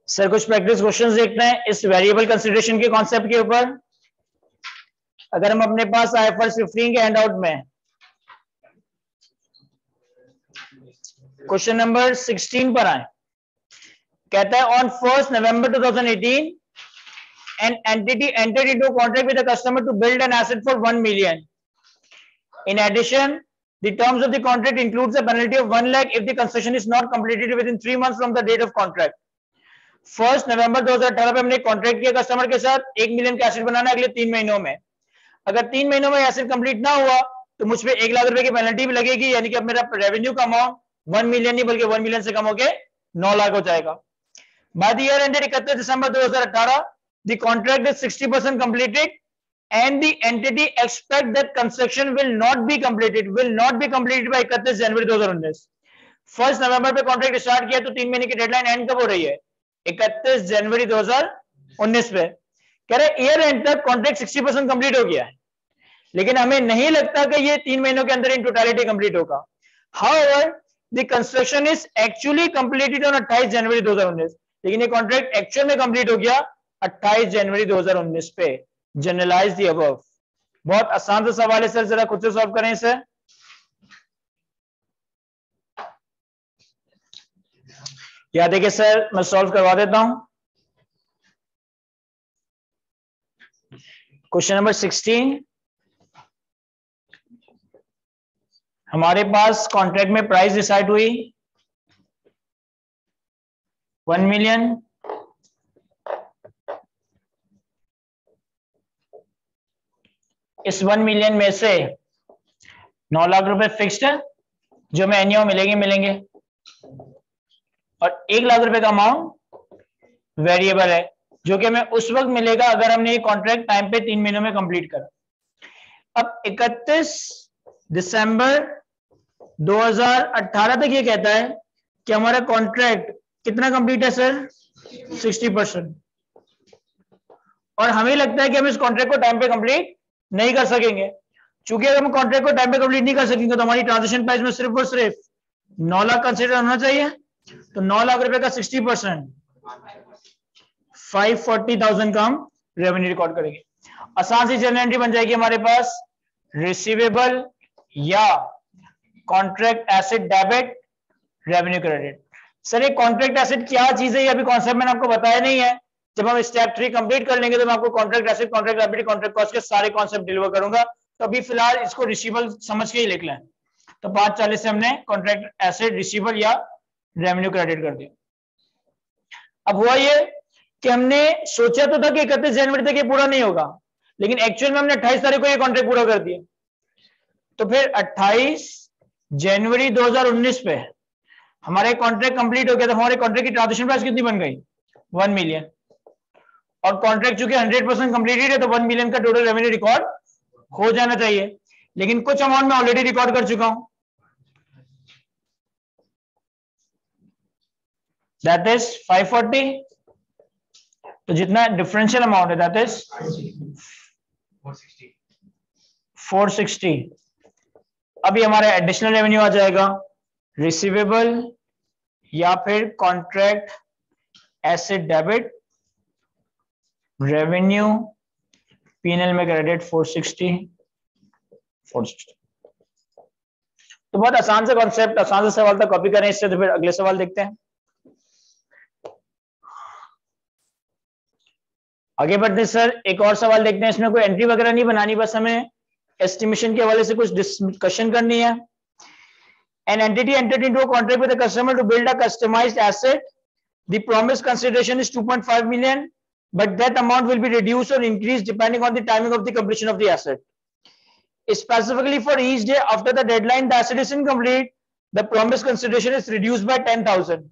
Sir कुछ practice questions देखते हैं इस वेरिएबल कंसीडरेशन के कॉन्सेप्ट के ऊपर। अगर हम अपने पास IFRS 15 के हैंडआउट में क्वेश्चन नंबर 16 पर आए, कहता है on 1st November 2018 an entity entered into a contract with a customer to build an asset for 1 million. In addition, the terms of the contract includes a penalty of 1 lakh if the construction is not completed within 3 months from the date of contract. 1st November 2018 पे हमने contract किया customer के साथ 1 million का asset बनाना है अगले 3 महीनों में। अगर 3 महीनों में एसेट कंप्लीट ना हुआ तो मुझ पे 1 लाख रुपए की पेनल्टी भी लगेगी, यानी कि अब मेरा रेवेन्यू का अमाउंट 1 मिलियन नहीं बल्कि 1 मिलियन से कम होके 9 लाख हो जाएगा। By the year ended 31 December 2018 the contract is 60% completed and the entity expect that construction will not be completed by 31 जनवरी 2019। 1 नवंबर पे कॉन्ट्रैक्ट स्टार्ट किया तो 3 महीने की डेडलाइन एंड कब हो रही है? 31 जनवरी 2019 पे। कह रहे ईयर एंड तक कॉन्ट्रैक्ट 60% कंप्लीट हो गया है, लेकिन हमें नहीं लगता कि ये 3 महीनों के अंदर इन टोटलिटी कंप्लीट होगा। However the construction is actually completed on 28 जनवरी 2019, लेकिन ये कॉन्ट्रैक्ट एक्चुअल में कंप्लीट हो गया 28 जनवरी 2019 पे। Generalise the above. बहुत आसान सा सवाल है सर, जरा खुद से सॉल्व करें इसे। या देखिए सर मैं सॉल्व करवा देता हूं। क्वेश्चन नंबर 16, हमारे पास कॉन्ट्रैक्ट में प्राइस डिसाइड हुई 1 मिलियन। इस 1 मिलियन में से 9 लाख रुपए फिक्स्ड है जो मैं एनियो मिलेंगे और 1 लाख रुपए का अमाउंट वेरिएबल है जो कि हमें उस वक्त मिलेगा अगर हमने ये कॉन्ट्रैक्ट टाइम पे 3 महीनों में कंप्लीट करा। अब 31 दिसंबर 2018 तक ये कहता है कि हमारा कॉन्ट्रैक्ट कितना कंप्लीट है सर? 60%। और हमें लगता है कि हम इस कॉन्ट्रैक्ट को टाइम पे कंप्लीट नहीं कर सकेंगे। चूंकि अगर हम कॉन्ट्रैक्ट को टाइम पे कंप्लीट नहीं कर सकेंगे तो हमारी ट्रांजेक्शन प्राइस में सिर्फ और सिर्फ 9 लाख कंसीडर होना चाहिए। तो 9 लाख रुपए का 60% 540,000 का हम रेवेन्यू रिकॉर्ड करेंगे। आसान सी जनरल एंट्री बन जाएगी हमारे पास, रिसीवेबल या contract asset debit revenue credit. Sir ये कॉन्ट्रैक्ट एसेट क्या चीज है, ये अभी कॉन्सेप्ट मैंने आपको बताया नहीं है। जब हम स्टेप 3 कंप्लीट कर लेंगे तो मैं आपको contract asset, contract liability, contract cost के सारे कॉन्सेप्ट डिलीवर करूंगा। तो अभी फिलहाल इसको रिसीवेबल समझ के ही लिख लें। तो 540 से हमने कॉन्ट्रैक्ट एसेट रिसीवेबल या रेवेन्यू क्रेडिट कर दिया। अब हुआ ये कि हमने सोचा तो था कि 31 जनवरी तक ये पूरा नहीं होगा, लेकिन एक्चुअल में हमने 28 तारीख को ये कॉन्ट्रैक्ट पूरा कर दिया। तो फिर 28 जनवरी 2019 पे हमारे कॉन्ट्रैक्ट कंप्लीट हो गया। तो हमारे कॉन्ट्रैक्ट की ट्रांजेक्शन प्राइस कितनी बन गई? 1 मिलियन। और कॉन्ट्रैक्ट चूंकि 100% कंप्लीटेड है तो 1 मिलियन का टोटल रेवेन्यू रिकॉर्ड हो जाना चाहिए, लेकिन कुछ अमाउंट मैं ऑलरेडी रिकॉर्ड कर चुका हूं, दैट इज 540। तो जितना डिफरेंशियल अमाउंट है दैट इज 460। अभी हमारा एडिशनल रेवेन्यू आ जाएगा रिसीवेबल या फिर contract asset debit revenue PNL में क्रेडिट 460। तो बहुत आसान सा कॉन्सेप्ट, आसान सा सवाल था, कॉपी करें इससे। तो फिर अगले सवाल देखते हैं, आगे बढ़ते हैं सर। एक और सवाल देखते हैं, इसमें कोई एंट्री वगैरह नहीं बनानी, बस हमें एस्टिमेशन के हवाले से कुछ डिस्कशन करनी है। An entity entered into a contract with a customer to build a customized asset. The promised consideration is 2.5 million, but that amount will be reduced or increased depending on the timing of the completion of the asset. Specifically for each day after the deadline the asset is incomplete, the promised consideration is reduced by 10,000.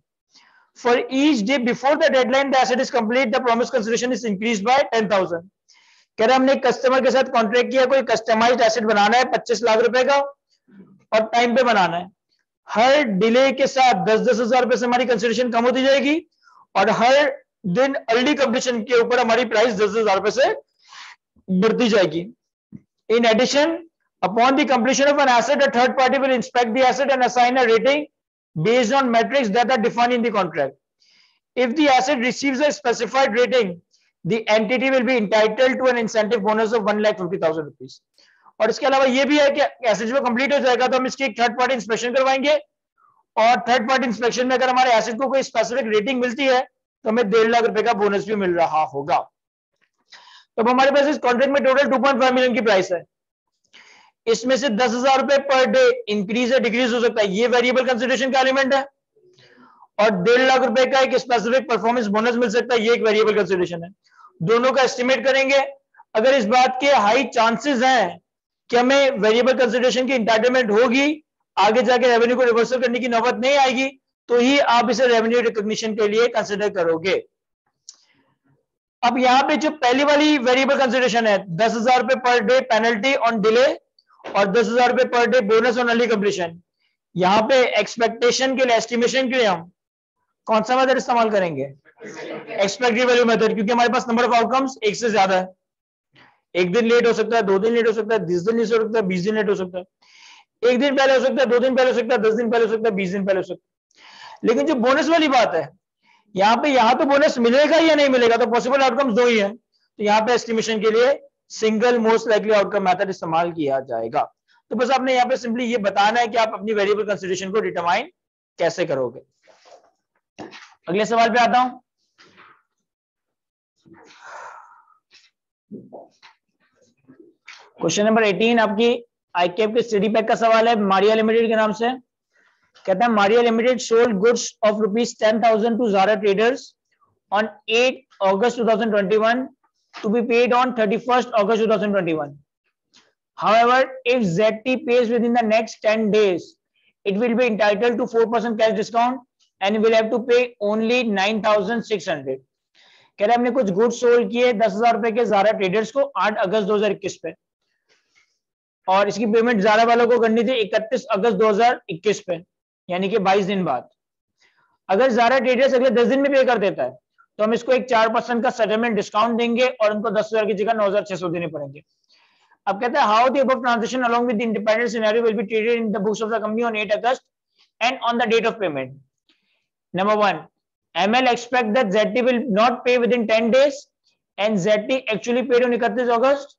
For each day before the deadline the asset is complete, the promised consideration is increased by 10,000. कह रहे हमने customer के साथ contract किया, कोई customised asset बनाना है 25 लाख रुपए का और टाइम पे बनाना है। हर डिले के साथ 10-10 हजार रुपए से हमारी कंसिडरेशन कम होती जाएगी और हर दिन अर्ली कंप्लीशन के ऊपर हमारी प्राइस 10 हजार रुपए से बढ़ती जाएगी। In addition, upon the completion of an asset a third party will inspect the asset and assign a rating based on metrics that are defined in the contract. If the asset receives a specified rating, the entity will be entitled to an incentive bonus of 1,50,000 rupees. और इसके अलावा ये भी है कि asset जो complete हो जाएगा तो हम इसकी एक थर्ड पार्टी इंस्पेक्शन करवाएंगे, और थर्ड पार्टी इंस्पेक्शन में अगर हमारे एसेट को कोई स्पेसिफिक रेटिंग मिलती है तो हमें 1.5 लाख रुपए का बोनस भी मिल रहा होगा। तो हमारे पास इस कॉन्ट्रैक्ट में टोटल 2.5 मिलियन की प्राइस है। इसमें से 10,000 रुपए पर डे इंक्रीज या डिक्रीज हो सकता है, ये वेरिएबल कंसिडरेशन का एलिमेंट है, और 1.5 लाख रुपए का एक स्पेसिफिक परफॉर्मेंस बोनस मिल सकता है, ये एक वेरिएबल कंसिडरेशन है। दोनों का एस्टिमेट करेंगे। अगर इस बात के हाई चांसेस हैं कि हमें वेरिएबल कंसिडरेशन की इंटाइटलमेंट होगी, आगे जाके रेवेन्यू को रिवर्सल करने की नौबत नहीं आएगी, तो ही आप इसे रेवेन्यू रिकॉग्निशन के लिए कंसिडर करोगे। अब यहां पे जो पहली वाली वेरिएबल कंसिडरेशन है 10,000 रुपए per day penalty on delay और 10,000 रुपए per day bonus on early completion, यहां पे एक्सपेक्टेशन के लिए, एस्टिमेशन के लिए हम कौन सा मेथड इस्तेमाल करेंगे? एक्सपेक्टेड वैल्यू मेथड, क्योंकि हमारे पास नंबर ऑफ आउटकम्स एक से ज्यादा है। एक दिन लेट हो सकता है, 2 दिन लेट हो सकता है, 10 दिन लेट हो सकता है, 20 दिन लेट हो सकता है, 1 दिन पहले हो सकता है, 2 दिन पहले हो सकता है, 10 दिन पहले हो सकता है, 20 दिन पहले हो सकता है। लेकिन जो बोनस वाली बात है यहाँ तो बोनस मिलेगा या नहीं मिलेगा, तो पॉसिबल आउटकम्स 2 ही है, तो यहाँ पे एस्टिमेशन के लिए single most likely outcome method इस्तेमाल किया जाएगा। तो बस आपने यहाँ पे सिंपली ये बताना है कि आप अपनी वेरिएबल कंसिडरेशन को डिटरमाइन कैसे करोगे। अगले सवाल पे आता हूं। क्वेश्चन नंबर 18 आपकी आईकेएफ के स्टडी पैक का सवाल है, मारिया लिमिटेड के नाम से। कहता है Maria limited sold goods of ₹10,000 to Zara traders on 8 August 2021 to be paid on 31st August 2021. However, if ZT pays within the next 10 days, it will be entitled to 4% cash discount and will have to pay only 9,600. कह रहे हमने कुछ goods sold किए 10,000 रुपए के Zaara traders को 8 August 2021 पे, और इसकी पेमेंट ज़ारा वालों को करनी थी 31 अगस्त 2021 पे, यानी कि 22 दिन बाद। अगर ज़ारा ट्रेडर्स अगले 10 दिन में पे कर देता है तो हम इसको एक 4% का सेटलमेंट डिस्काउंट देंगे और उनको 10,000 की जगह 9,600 देने पड़ेंगे। अब कहता है how the above transaction along with the independent scenario will be treated in the books of the company on 8 August and on the date of payment. Number 1, ML expect that ZT will not pay within 10 days and ZT actually paid on 31 August.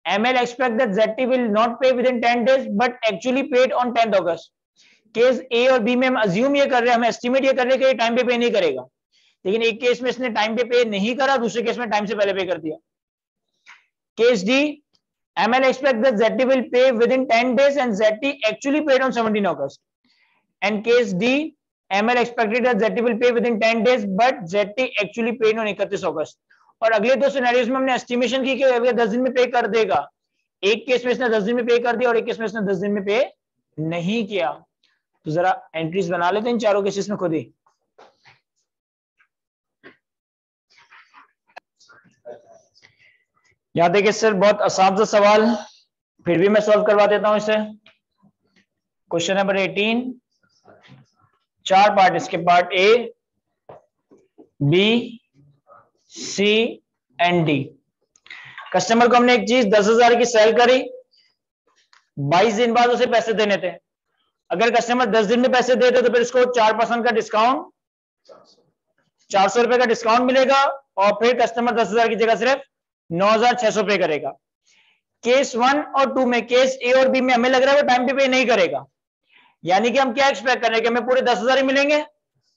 ML expect that ZT will not pay within 10 days but actually paid on 10th August. Case A और B में हम assume ये कर रहे हैं, हम estimate ये कर रहे हैं कि ये टाइम पे नहीं करेगा, लेकिन एक केस में इसने टाइम पे नहीं करा, दूसरे केस में टाइम से पहले पे कर दिया। Case D, ML expect that ZT will pay within 10 days and ZT actually paid on 17 August. And case D, ML expected that ZT will pay within 10 days but ZT actually paid on 31 August. और अगले 2 scenarios में हमने estimation की कि अगर 10 दिन में पे कर देगा। एक केस में इसने 10 दिन में पे कर दिया और एक केस में इसने 10 दिन में पे नहीं किया। तो जरा एंट्रीज बना लेते हैं इन चारों केसेस में खुद ही। यहां देखिए सर, बहुत आसान सा सवाल, फिर भी मैं सॉल्व करवा देता हूं इसे। क्वेश्चन नंबर 18, 4 पार्ट इसके, part A, B, C and D. Customer को हमने एक चीज 10,000 की सेल करी, 22 दिन बाद उसे पैसे देने थे। अगर कस्टमर 10 दिन में पैसे देते तो फिर इसको 4% का डिस्काउंट, 400 रुपए का डिस्काउंट मिलेगा और फिर कस्टमर 10,000 की जगह सिर्फ 9,600 पे करेगा। केस 1 और 2 में, केस ए और बी में हमें लग रहा है वो टाइम पे नहीं करेगा, यानी कि हम क्या एक्सपेक्ट कर रहे हैं कि हमें पूरे 10,000 ही मिलेंगे।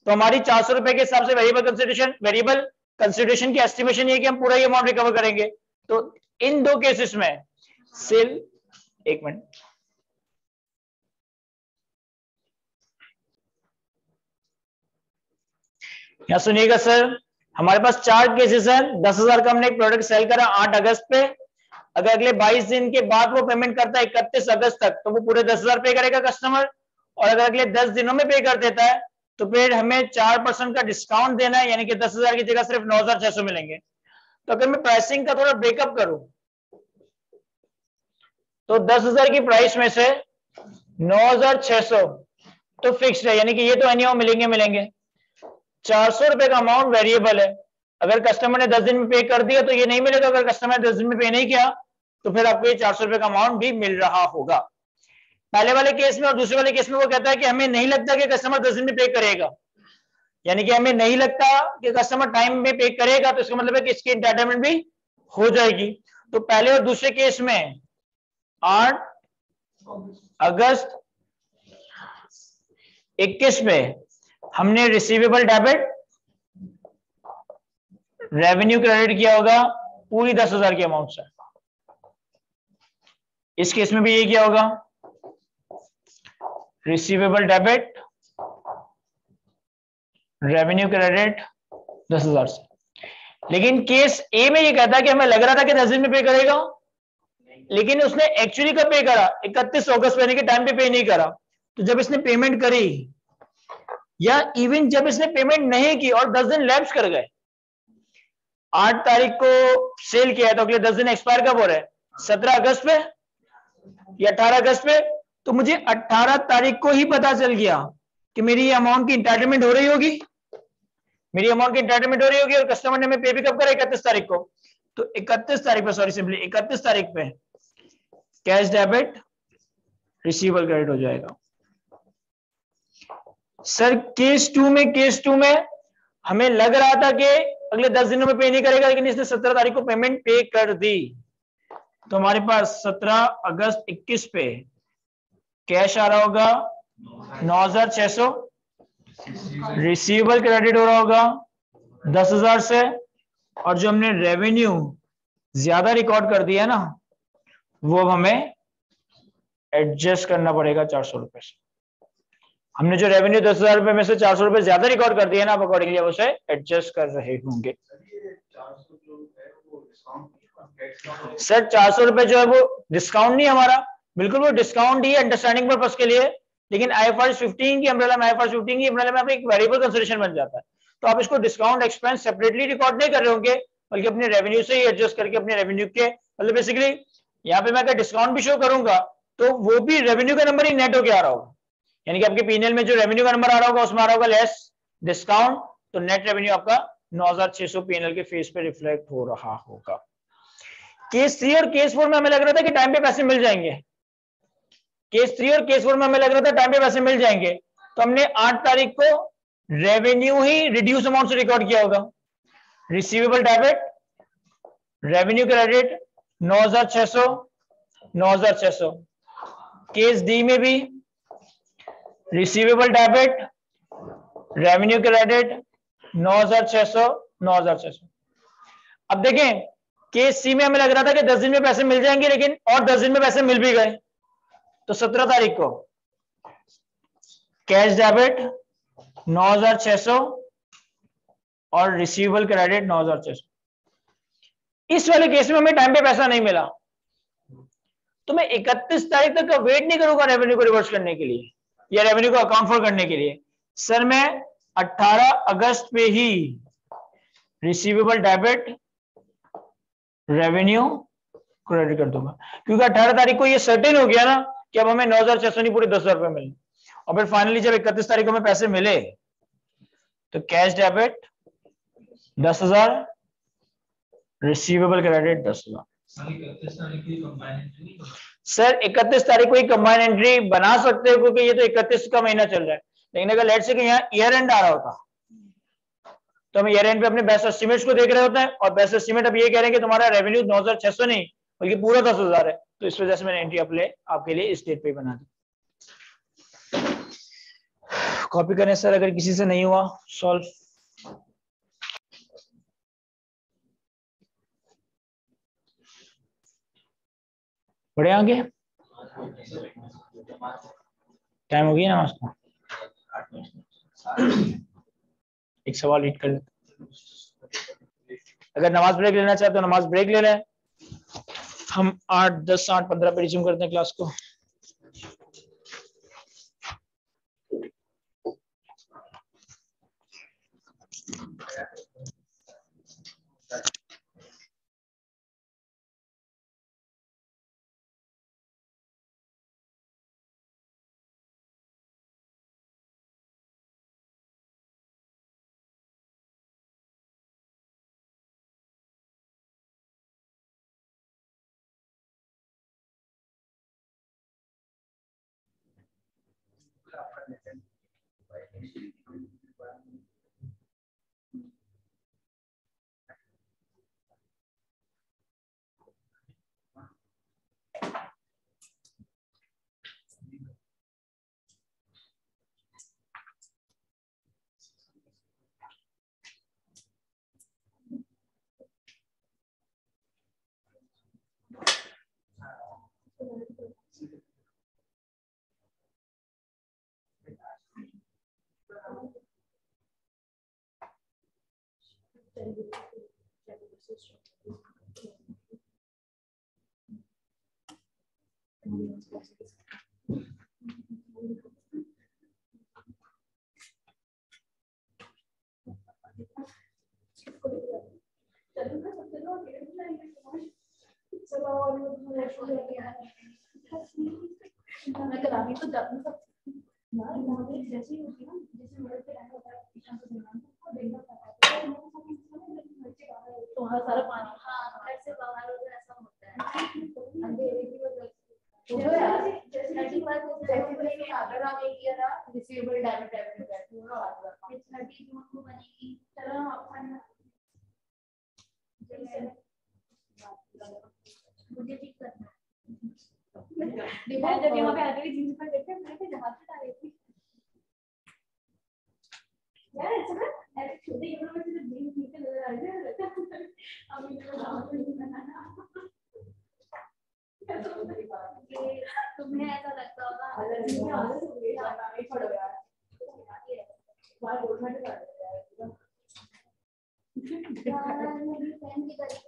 तो हमारी 400 रुपए के हिसाब से वेरिएबल कंसिडरेशन की एस्टिमेशन ये कि हम पूरा ये अमाउंट रिकवर करेंगे। तो इन 2 केसेस में सेल, एक मिनट, यहां सुनिएगा सर, हमारे पास 4 केसेस हैं। 10,000 का हमने एक प्रोडक्ट सेल करा 8 अगस्त पे, अगर अगले 22 दिन के बाद वो पेमेंट करता है 31 अगस्त तक तो वो पूरे 10,000 पे करेगा कस्टमर, और अगर अगले 10 दिनों में पे कर देता है तो फिर हमें 4% का डिस्काउंट देना है, यानी कि 10,000 की जगह सिर्फ 9,600 मिलेंगे। तो अगर मैं प्राइसिंग का थोड़ा ब्रेकअप करूं तो 10,000 की प्राइस में से 9,600 तो फिक्स्ड है, यानी कि ये तो एनीहाउ मिलेंगे। 400 रुपए का अमाउंट वेरिएबल है, अगर कस्टमर ने 10 दिन में पे कर दिया तो ये नहीं मिलेगा, अगर कस्टमर ने 10 दिन में पे नहीं किया तो फिर आपको ये 400 रुपए का अमाउंट भी मिल रहा होगा। पहले वाले केस में और दूसरे वाले केस में वो कहता है कि हमें नहीं लगता कि कस्टमर 10 दिन में पे करेगा, यानी कि हमें नहीं लगता कि कस्टमर टाइम में पे करेगा, तो इसका मतलब है कि इसकी एंटाइटलमेंट भी हो जाएगी। तो पहले और दूसरे केस में 8 अगस्त 21 में हमने रिसीवेबल डेबिट रेवेन्यू क्रेडिट किया होगा पूरी 10,000 की अमाउंट से। इस केस में भी ये किया होगा, रिसीवेबल डेबिट रेवेन्यू क्रेडिट 10,000 से। लेकिन केस ए में ये कहता है कि हमें लग रहा था कि 10 दिन में पे करेगा, लेकिन उसने एक्चुअली कब पे करा, 31 अगस्त यानी कि टाइम पे नहीं करा। तो जब इसने पेमेंट करी, या इवन जब इसने पेमेंट नहीं की और 10 दिन लैप्स कर गए, 8 तारीख को सेल किया है तो अगले 10 दिन एक्सपायर कब हो रहे हैं, 17 अगस्त पे या 18 अगस्त पे। तो मुझे 18 तारीख को ही पता चल गया कि मेरी ये अमाउंट की इंटाइटलमेंट हो रही होगी, मेरी अमाउंट की इंटाइटलमेंट हो रही होगी, और कस्टमर ने हमें पे भी कब करा, 31 तारीख को। तो 31 तारीख पे, सॉरी सिंपली 31 तारीख पे कैश डेबिट रिसीवेबल क्रेडिट हो जाएगा। सर केस टू में हमें लग रहा था कि अगले 10 दिनों में पे नहीं करेगा, लेकिन इसने 17 तारीख को पेमेंट पे कर दी। तो हमारे पास 17 अगस्त 21 पे कैश आ रहा होगा 9,600, रिसीवेबल क्रेडिट हो रहा होगा 10,000 से, और जो हमने रेवेन्यू ज्यादा रिकॉर्ड कर दिया ना, वो अब हमें एडजस्ट करना पड़ेगा 400 रुपए से। हमने जो रेवेन्यू 10,000 रुपए में से 400 रुपए ज्यादा रिकॉर्ड कर दिया ना, आप अकॉर्डिंगली उसे एडजस्ट कर रहे होंगे। सर 400 रुपए जो है वो डिस्काउंट नहीं हमारा, बिल्कुल वो डिस्काउंट ही है अंडरस्टैंडिंग पर्पस के लिए, लेकिन आईएफआरएस 15 की अम्ब्रेला में, आईएफआरएस 15 की अम्ब्रेला में आप एक वेरिएबल कंसीडरेशन बन जाता है। तो आप इसको डिस्काउंट एक्सपेंस सेपरेटली रिकॉर्ड नहीं कर रहे होंगे, बल्कि अपने रेवेन्यू से ही एडजस्ट करके अपने रेवेन्यू के, मतलब बेसिकली यहाँ पे मैं अगर डिस्काउंट भी शो करूंगा तो वो भी रेवेन्यू का नंबर ही नेट होके आ रहा होगा, यानी कि आपके पीएनएल में जो रेवेन्यू का नंबर आ रहा होगा उसमें आ रहा होगा लेस डिस्काउंट, तो नेट रेवेन्यू आपका 9,600 पीएनएल के फेस पे रिफ्लेक्ट हो रहा होगा। केस 3 और केस 4 में हमें लग रहा था कि टाइम पे पैसे मिल जाएंगे, केस 3 और केस 4 में हमें लग रहा था टाइम पे पैसे मिल जाएंगे, तो हमने 8 तारीख को रेवेन्यू ही रिड्यूस अमाउंट से रिकॉर्ड किया होगा, receivable debit revenue credit 9,600 9,600। Case D में भी रिसीवेबल डेबिट रेवेन्यू क्रेडिट 9,600 9,600। अब देखें केस सी में हमें लग रहा था कि 10 दिन में पैसे मिल जाएंगे, लेकिन और 10 दिन में पैसे मिल भी गए। तो 17 तारीख को कैश डेबिट 9,600 और रिसीवेबल क्रेडिट 9,600। इस वाले केस में हमें टाइम पे पैसा नहीं मिला, तो मैं 31 तारीख तक का वेट नहीं करूंगा रेवेन्यू को रिवर्स करने के लिए या रेवेन्यू को अकाउंट फॉर करने के लिए। सर मैं 18 अगस्त पे ही रिसीवेबल डेबिट रेवेन्यू क्रेडिट कर दूंगा, क्योंकि 18 तारीख को ये सर्टेन हो गया ना कि अब हमें 9,600 नहीं पूरे 10,000 रुपए मिले। और फिर फाइनली जब 31 तारीख को हमें पैसे मिले तो cash debit 10,000 receivable credit 10,000। Sir 31 तारीख को ही कंबाइन एंट्री बना सकते हो, क्योंकि ये तो 31 का महीना चल रहा है, लेकिन अगर लेट से कि यहाँ ईयर एंड आ रहा होता तो हम ईयर एंड पे अपने बेस्ट एस्टिमेट्स को देख रहे होते हैं, और बेस्ट एस्टिमेट अब ये कह रहे हैं कि तुम्हारा रेवेन्यू 9,600 नहीं बल्कि पूरा 10,000 है, तो इस वजह से मैंने एंट्री आपके लिए इस डेट पे बना दी। कॉपी करें सर अगर किसी से नहीं हुआ सॉल्व। बढ़े आगे, टाइम हो गया ना उसका। एक सवाल रीड कर लेते, अगर नमाज ब्रेक लेना चाहे तो नमाज ब्रेक ले लें, हम 8, 10, 8, 15 पे रिज्यूम करते हैं क्लास को। सारा पानी ऐसे बाहर हो गया, ऐसा होता है अंधेरे की वजह से। अगर आप एक किया था रिसीवेबल डेबिट डेबिट पूरा आ गया 30 जून को बनेगी। चलो मुझे ठीक करना है जब यहाँ पे आते हुए जींस पर देखते मैं तो जहाज पे डाली थी यार। ऐसा ना ऐसे छोटे यूनिवर्सिटी में जींस नीचे नजर आ रहे हैं अब इनको जहाज पे नहीं बनाना। तुम्हें ऐसा लगता होगा अलग ही आदत हो गई है नहीं छोड़ो यार बाहर बोलना नहीं यार मेरी फ्रेंड की तरफ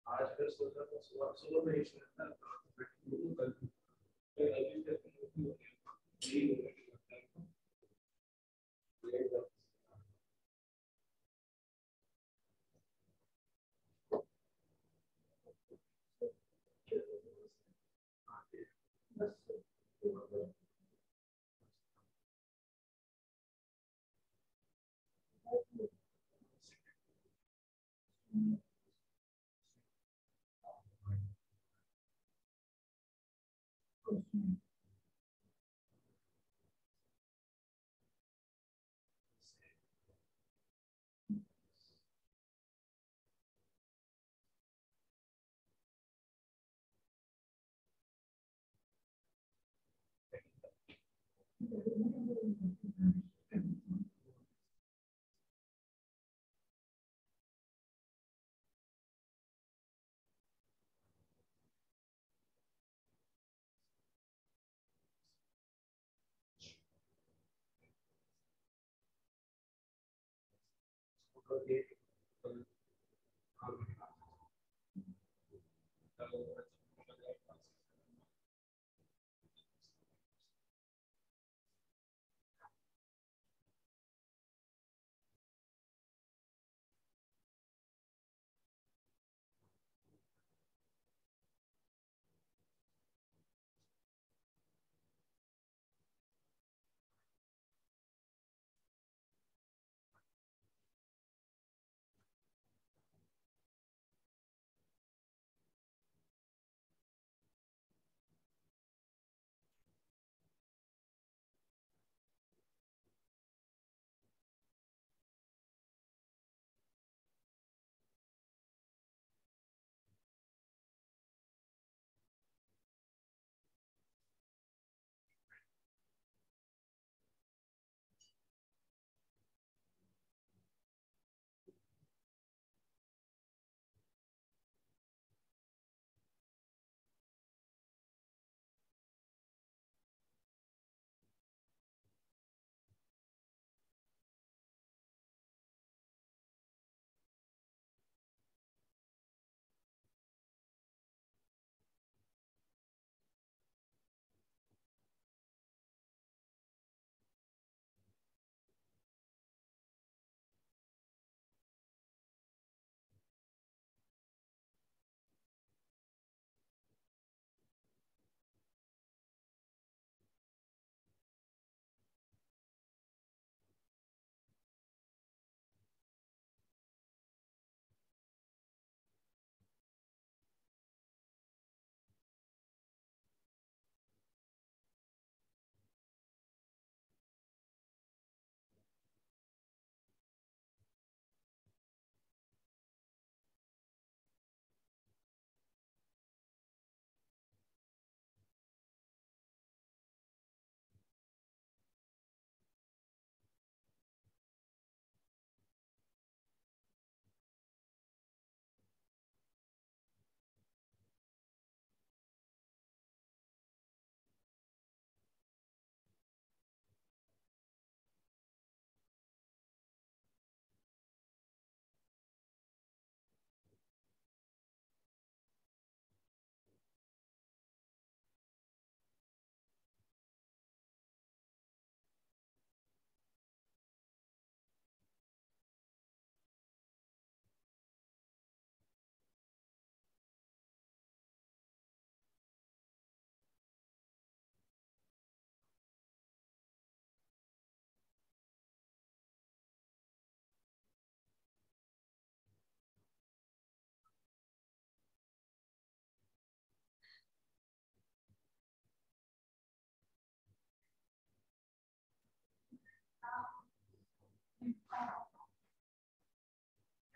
आज फिर सोचा तो सुबह में एक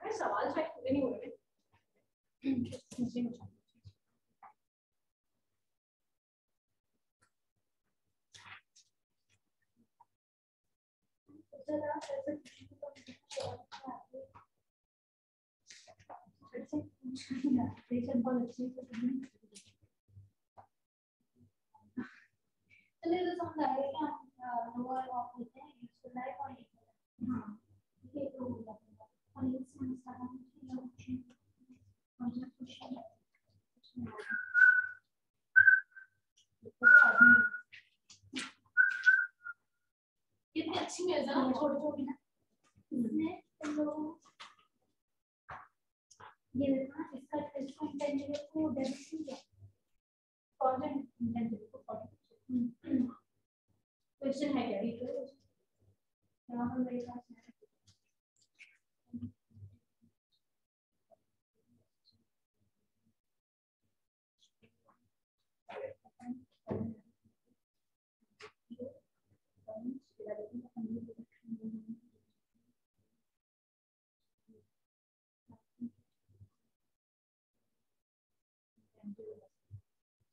सवाल शायद पूरे नहीं हो रहे। चलिए तो समझ आएगा कि हम लोअर ऑफ लेते हैं यूजफुल लाइफ और अच्छी है ना, छोटे छोटे ना इसमें तो ये देखना इसका इंटेंजिबल को डेबिट किया कौन सा इंटेंजिबल को क्वेश्चन है क्या ये तो यहाँ पर मेरे पास है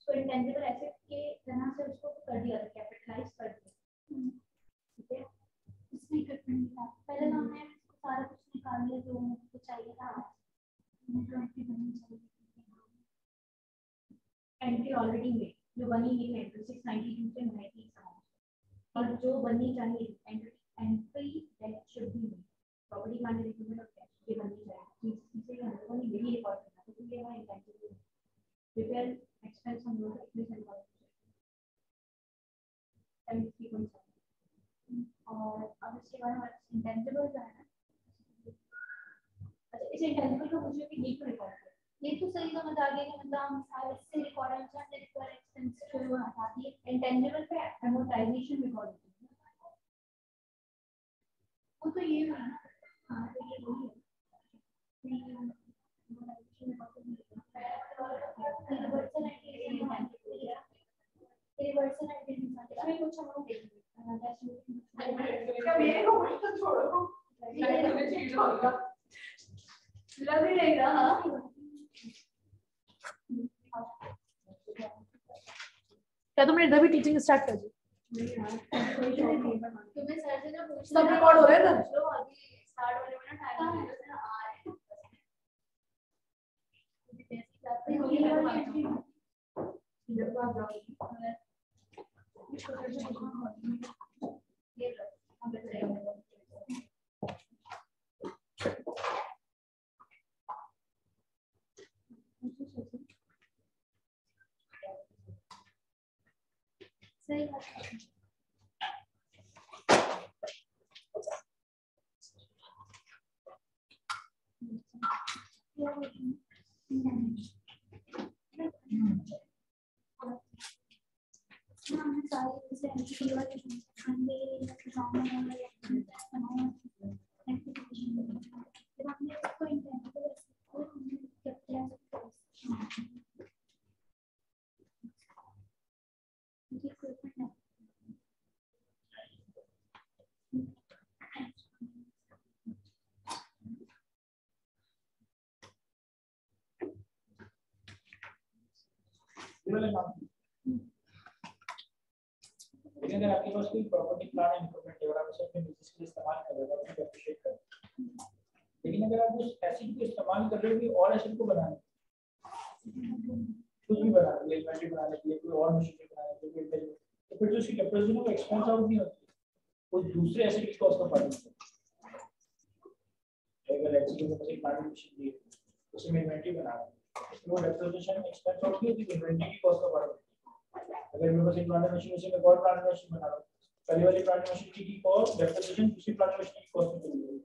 तो इंटेंजिबल एसेट के तरह से उसको कर दिया था, कैपिटलाइज कर दिया, ठीक है। इसमें इक्विपमेंट था, पहले तो हमने सारा कुछ निकाल लिया जो हमको चाहिए था, एंट्री ऑलरेडी में जो बनी हुई है 692 से 90 और जो बननी चाहिए entry that should be made property plant equipment of cash ये बननी चाहिए, इसे हम लोगों ने यही रिकॉर्ड करना है, तो ये है इंटेंजिबल रिपेयर एक्सपेंस हम लोग एप्लीकेशन कर सकते हैं और अब इसके बाद हमारे इंटेंजिबल जो है ना, अच्छा इस इंटेंजिबल को मुझे भी नीड टू रिकॉर्ड कर, ये तो सही समझ आ गया कि मतलब हम सारे से रिकॉर्ड है चाहे रिपेयर एक्सपेंस जो वो हटा दिए, इंटेंजिबल पे अमोर्टाइजेशन रिकॉर्ड होती है वो तो ये है, हां तो ये वही है रिवर्सल एंटिटी कुछ हम मेरे को तो छोड़ो लग ही नहीं रहा क्या तुमने इधर भी टीचिंग स्टार्ट कर दी? तुम्हें सर से जो पूछना सब रिकॉर्ड हो रहा है इधर? चलो अभी स्टार्ट होने में ना टाइम लगेगा आ रहे सही बात है लेकिन अगर आपके पास कोई प्रॉपर्टी प्लान एंड इक्विपमेंट है और आप उसे अपने बिजनेस के लिए इस्तेमाल कर रहे हो तो उसको अप्रिशिएट करें, लेकिन अगर आप उस एसेट को इस्तेमाल कर रहे हो कि और एसेट को बनाने कुछ भी बना रहे हो, इन्वेंटरी बनाने के लिए कोई और मशीनरी बनाने के लिए, तो फिर जो उसकी कैपेसिटी है वो एक्सपेंस आउट नहीं होती, वो दूसरे एसेट की कॉस्ट का पार्ट होता है। अगर एक्चुअली में एक प्लांट मशीनरी है उसमें इन्वेंटरी बना रहे हैं तो वो डेप्रिसिएशन एक्सपेंस आउट नहीं होती, इन्वेंटरी की कॉस्ट का पार्ट होता है। अगर मेरे पास एक प्लांट मशीन से मैं और प्लांट मशीन बना रहा हूं, पहले वाली प्लांट मशीन की कॉस्ट डेप्रिसिएशन दूसरी प्लांट मशीन की कॉस्ट में चली जाएगी।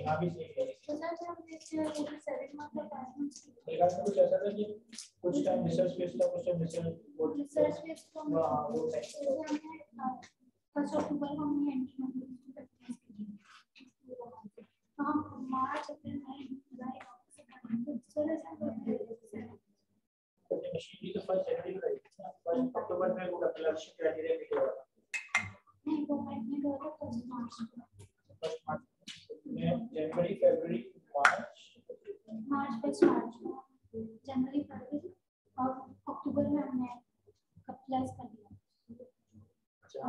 यहां भी सेम है। तो सर हम देखते हैं 7 मंथ का पास एक आदमी कुछ ऐसा था कि कुछ टाइम रिसर्च बेस था, कुछ टाइम रिसर्च बेस को वो सेक्शन फर्स्ट अक्टूबर को हमने एंट्री हम मार्च अप्रैल मई जुलाई अगस्त मशीनरी तो फर्स्ट जनवरी में आई थी, फर्स्ट अक्टूबर में वो कैपिटलाइजेशन क्राइटेरिया निकल रहा था। नहीं गवर्नमेंट ने कहा था फर्स्ट मार्च में जनवरी फरवरी फर्स्ट मार्च जनवरी फरवरी और अक्टूबर में हमने कैपिटलाइज कर दिया। अच्छा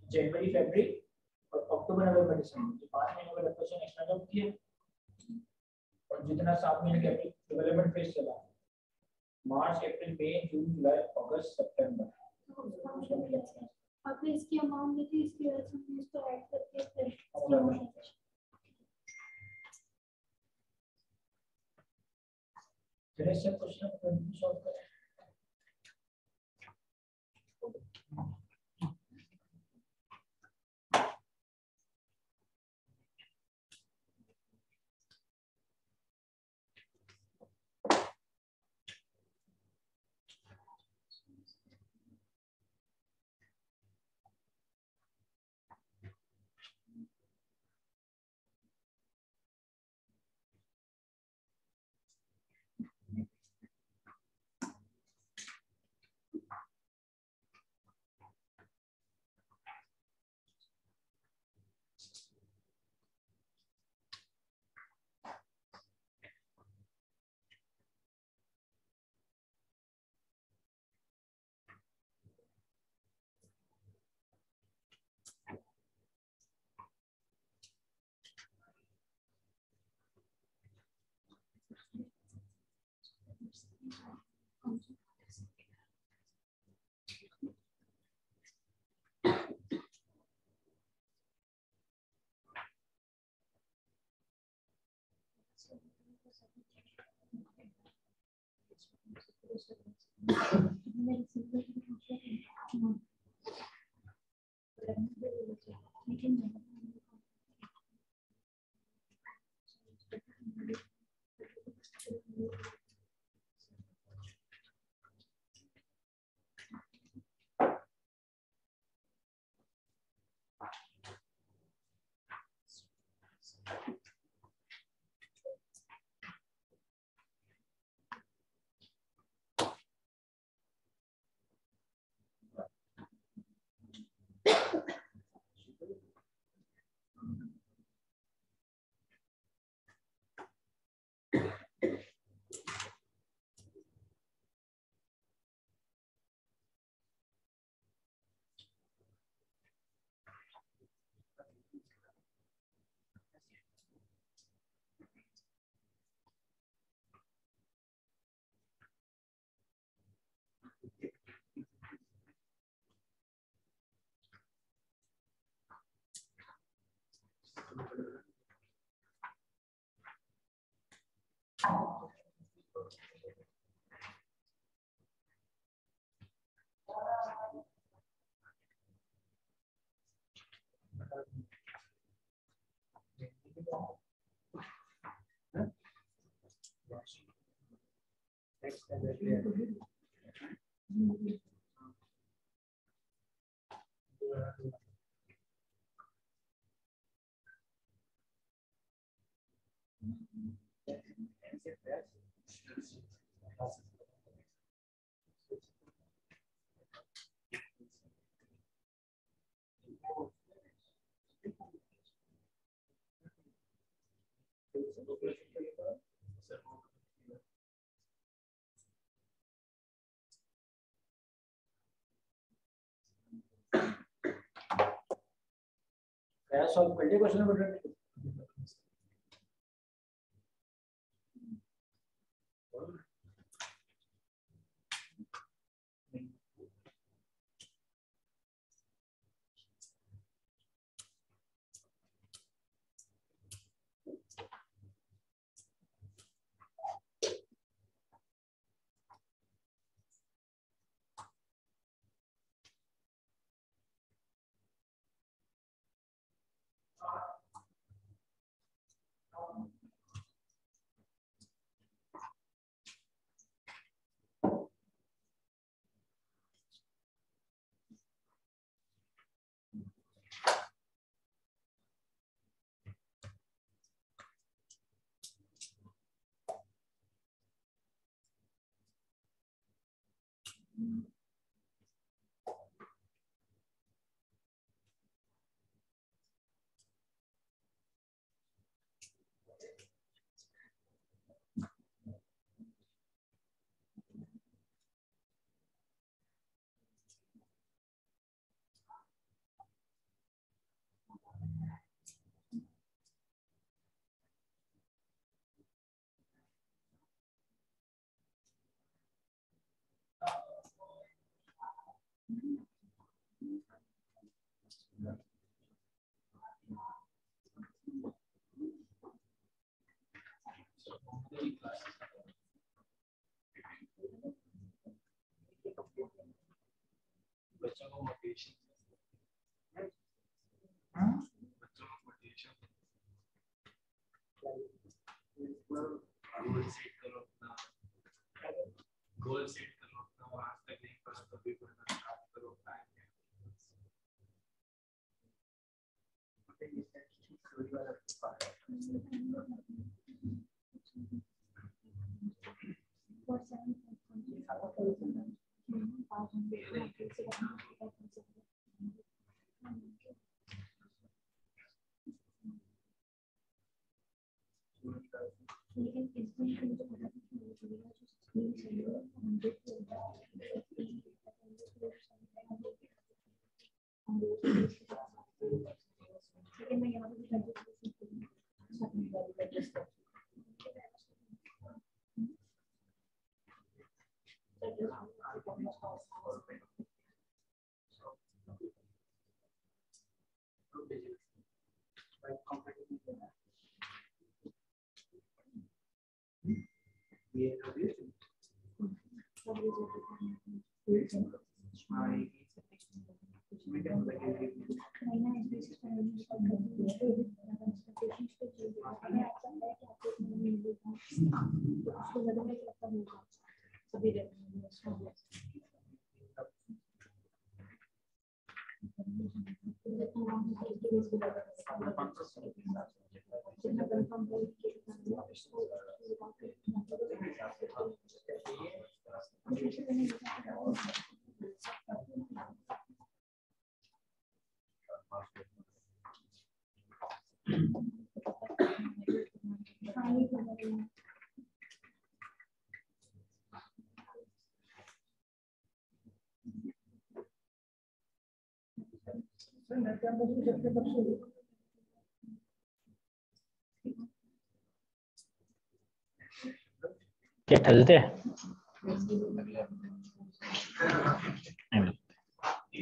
जनवरी फरवरी और अक्टूबर नवंबर दिसंबर 5 महीने का डेप्रिसिएशन एक्सपेंस आउट किया और जितना 7 महीने का डेवलपमेंट फेज चला, मार्च अप्रैल मई जून जुलाई अगस्त सितंबर, अब इसकी अमाउंट देखिए, इसकी वजह से हमने इसको ऐड करके फिर फिर से क्वेश्चन सॉल्व करें। सॉल्व कर लिया क्वेश्चन नंबर 20 बच्चों को मोटिवेशन गोल सेट करो अपना गोल सेट करो अपना वहां तक नहीं बस कभी बढ़ना स्टार्ट करो टाइम लेकिन इस दिन मुझे पता था कि मुझे जो स्क्रीन चाहिए लेकिन मैं यहाँ पे क्या थर्सडे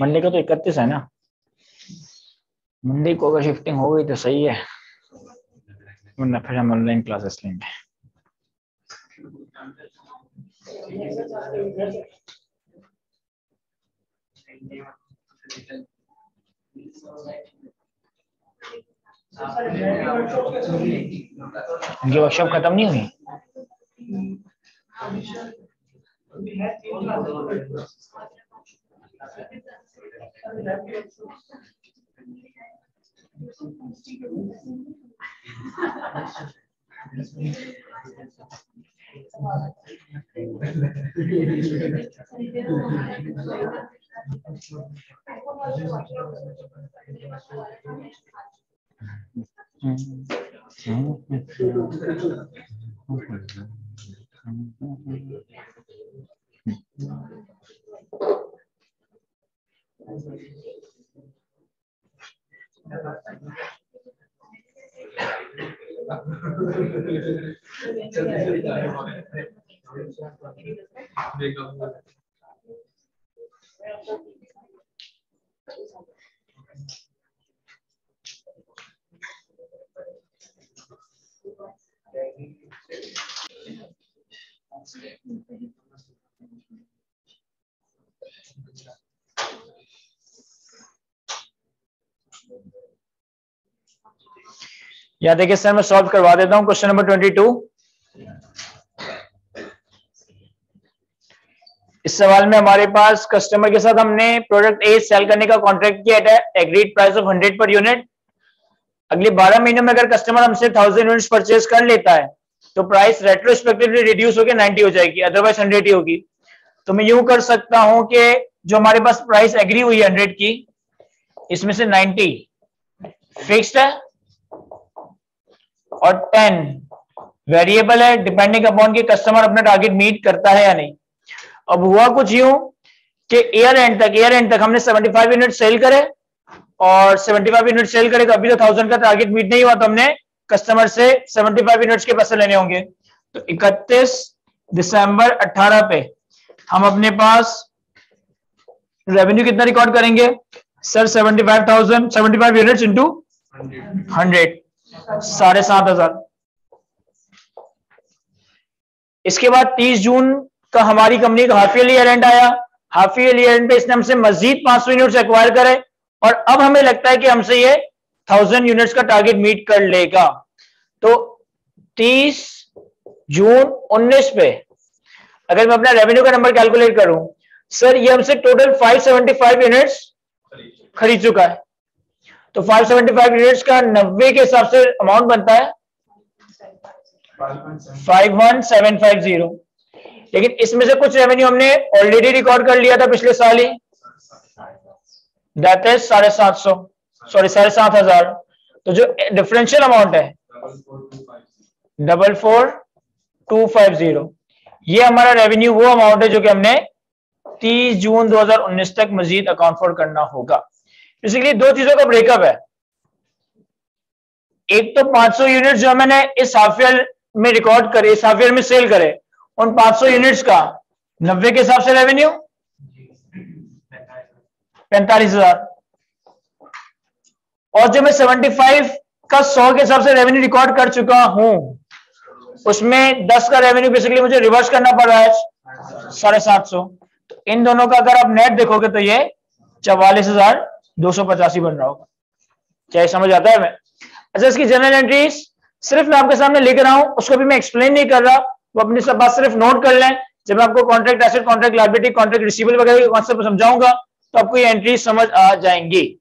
मंडे का तो 31 है ना, मंडे को अगर शिफ्टिंग हो गई तो सही है, वरना फिर हम ऑनलाइन क्लासेस लेंगे। उनकी वर्कशॉप खत्म नहीं हुई? या देखिए सर, मैं सॉल्व करवा देता हूं क्वेश्चन नंबर 22। इस सवाल में हमारे पास कस्टमर के साथ हमने प्रोडक्ट ए सेल करने का कॉन्ट्रैक्ट किया है, agreed price of 100 per unit. अगले 12 महीनों में अगर कस्टमर हमसे 1000 यूनिट्स परचेज कर लेता है तो प्राइस रेट्रोस्पेक्टिवली रिड्यूस होकर 90 हो जाएगी, अदरवाइज 100 ही होगी। तो मैं यूं कर सकता हूं कि जो हमारे पास प्राइस एग्री हुई है 100 की, इसमें से 90 फिक्स्ड है और 10 वेरिएबल है, डिपेंडिंग अपॉन कि कस्टमर अपना टारगेट मीट करता है या नहीं। अब हुआ कुछ यूं कि ईयर एंड तक हमने 75 यूनिट सेल करे और 75 यूनिट सेल करे तो अभी तो 1000 का टारगेट मीट नहीं हुआ, तो हमने कस्टमर से 75 यूनिट्स के पैसे लेने होंगे। तो 31 दिसंबर 18 पे हम अपने पास रेवेन्यू कितना रिकॉर्ड करेंगे सर? 75 units into 100, 7,500। इसके बाद 30 जून का हमारी कंपनी का हाफ ईयरली एंड आया। हाफ ईयरली एंड पे इसने हमसे मजीद 500 यूनिट्स एक्वायर करे और अब हमें लगता है कि हमसे ये 1000 यूनिट्स का टारगेट मीट कर लेगा। तो 30 जून 19 पे अगर मैं अपना रेवेन्यू का नंबर कैलकुलेट करूं, सर ये हमसे टोटल 575 यूनिट्स खरीद चुका है। तो 575 यूनिट्स का 90 के हिसाब से अमाउंट बनता है 51750। लेकिन इसमें से कुछ रेवेन्यू हमने ऑलरेडी रिकॉर्ड कर लिया था पिछले साल ही, दैट इज 7,500। तो जो डिफरेंशियल अमाउंट है 44,250, ये हमारा रेवेन्यू वो अमाउंट है जो कि हमने 30 जून 2019 तक मजीद अकाउंट फॉर करना होगा। बेसिकली दो चीजों का ब्रेकअप है। एक तो 500 यूनिट जो मैंने इस हाफ ईयर में रिकॉर्ड करे, इस हाफ ईयर में सेल करे, उन 500 यूनिट्स का 90 के हिसाब से रेवेन्यू 45,000। और जो मैं 75 का 100 के हिसाब से रेवेन्यू रिकॉर्ड कर चुका हूं, उसमें 10 का रेवेन्यू बेसिकली मुझे रिवर्स करना पड़ रहा है 750। तो इन दोनों का अगर आप नेट देखोगे तो ये 44,285 बन रहा होगा। क्या समझ आता है? मैं अच्छा इसकी जनरल एंट्रीज सिर्फ मैं आपके सामने लिख रहा हूं, उसको भी मैं एक्सप्लेन नहीं कर रहा, वो अपनी सब बात सिर्फ नोट कर लें। जब मैं आपको contract asset, contract liability, contract receivable वगैरह के कॉन्सेप्ट समझाऊंगा तो आपको ये एंट्री समझ आ जाएंगी।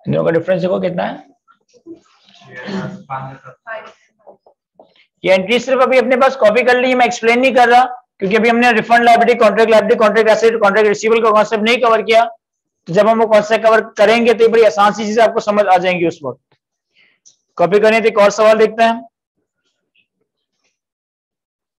इन दोनों का डिफरेंस देखो कितना है। ये एंट्री सिर्फ अभी अपने पास कॉपी कर ली, मैं एक्सप्लेन नहीं कर रहा क्योंकि अभी हमने refund liability, contract asset, contract receivable का कॉन्सेप्ट नहीं कवर किया। तो जब हम वो कॉन्सेप्ट कवर करेंगे तो ये बड़ी आसान सी चीजें आपको समझ आ जाएंगी उस वक्त। कॉपी करने तो एक और सवाल देखते हैं।